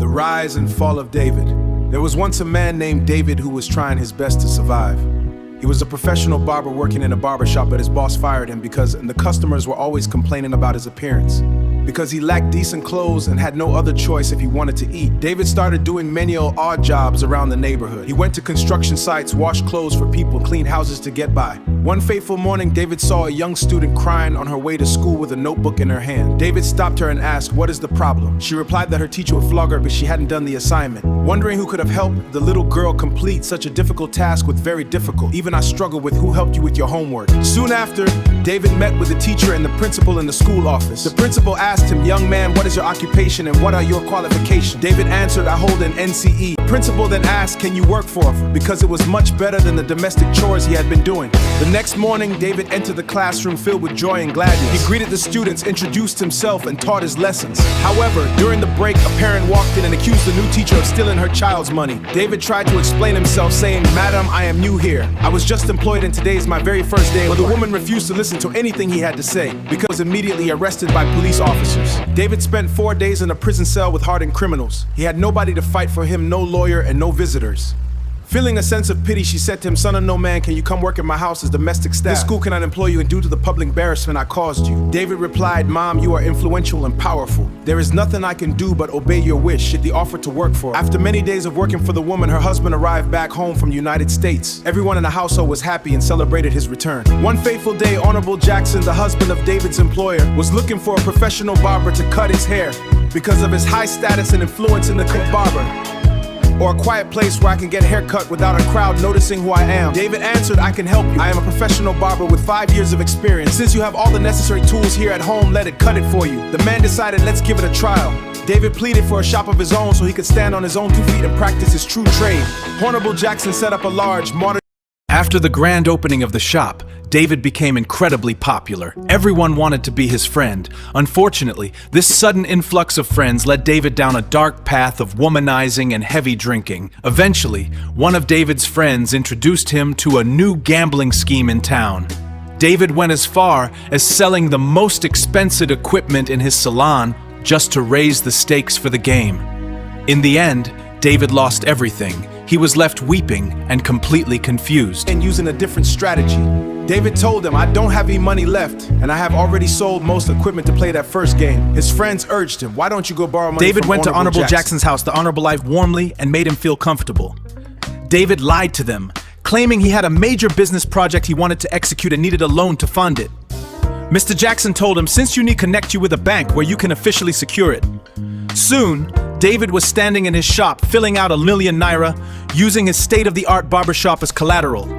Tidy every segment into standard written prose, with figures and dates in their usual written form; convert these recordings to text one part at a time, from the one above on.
The rise and fall of David. There was once a man named David who was trying his best to survive. He was a professional barber working in a barber shop, but his boss fired him because the customers were always complaining about his appearance. Because he lacked decent clothes and had no other choice if he wanted to eat, David started doing menial odd jobs around the neighborhood. He went to construction sites, washed clothes for people, cleaned houses to get by. One fateful morning, David saw a young student crying on her way to school with a notebook in her hand. David stopped her and asked, "What is the problem?" She replied that her teacher would flog her because she hadn't done the assignment. Wondering who could have helped the little girl complete such a difficult task with very difficult. Even I struggle with who helped you with your homework. Soon after, David met with the teacher and the principal in the school office. The principal asked him, "Young man, what is your occupation and what are your qualifications?" David answered, "I hold an NCE." The principal then asked, "Can you work for us?" Because it was much better than the domestic chores he had been doing. The next morning, David entered the classroom filled with joy and gladness. He greeted the students, introduced himself, and taught his lessons. However, during the break, a parent walked in and accused the new teacher of stealing her child's money. David tried to explain himself, saying, "Madam, I am new here. I was just employed and today is my very first day." But the woman refused to listen to anything he had to say because he was immediately arrested by police officers. David spent 4 days in a prison cell with hardened criminals. He had nobody to fight for him, no lawyer, and no visitors. Feeling a sense of pity, she said to him, "Son of no man, can you come work at my house as domestic staff? This school cannot employ you, and due to the public embarrassment I caused you." David replied, "Mom, you are influential and powerful. There is nothing I can do but obey your wish." She offered to work for her. After many days of working for the woman, her husband arrived back home from the United States. Everyone in the household was happy and celebrated his return. One fateful day, Honorable Jackson, the husband of David's employer, was looking for a professional barber to cut his hair because of his high status and influence in the barber, or a quiet place where I can get a haircut without a crowd noticing who I am. David answered, "I can help you. I am a professional barber with 5 years of experience. Since you have all the necessary tools here at home, let it cut it for you." The man decided, "Let's give it a trial." David pleaded for a shop of his own so he could stand on his own 2 feet and practice his true trade. Honorable Jackson set up a large modern. After the grand opening of the shop, David became incredibly popular. Everyone wanted to be his friend. Unfortunately, this sudden influx of friends led David down a dark path of womanizing and heavy drinking. Eventually, one of David's friends introduced him to a new gambling scheme in town. David went as far as selling the most expensive equipment in his salon just to raise the stakes for the game. In the end, David lost everything. He was left weeping and completely confused. And using a different strategy. David told him, "I don't have any money left, and I have already sold most equipment to play that first game." His friends urged him, "Why don't you go borrow money?" David from went to Honorable Jackson? Jackson's house, the Honorable Life, warmly and made him feel comfortable. David lied to them, claiming he had a major business project he wanted to execute and needed a loan to fund it. Mr. Jackson told him, "Since you need, connect you with a bank where you can officially secure it." Soon, David was standing in his shop filling out ₦1,000,000 using his state-of-the-art barbershop as collateral.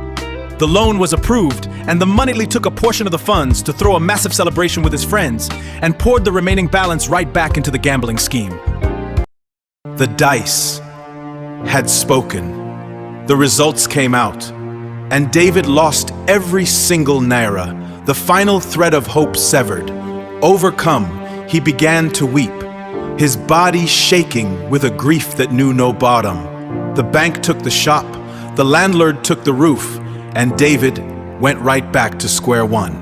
The loan was approved, and the money took a portion of the funds to throw a massive celebration with his friends and poured the remaining balance right back into the gambling scheme. The dice had spoken. The results came out, and David lost every single naira, the final thread of hope severed. Overcome, he began to weep, his body shaking with a grief that knew no bottom. The bank took the shop, the landlord took the roof, and David went right back to square one.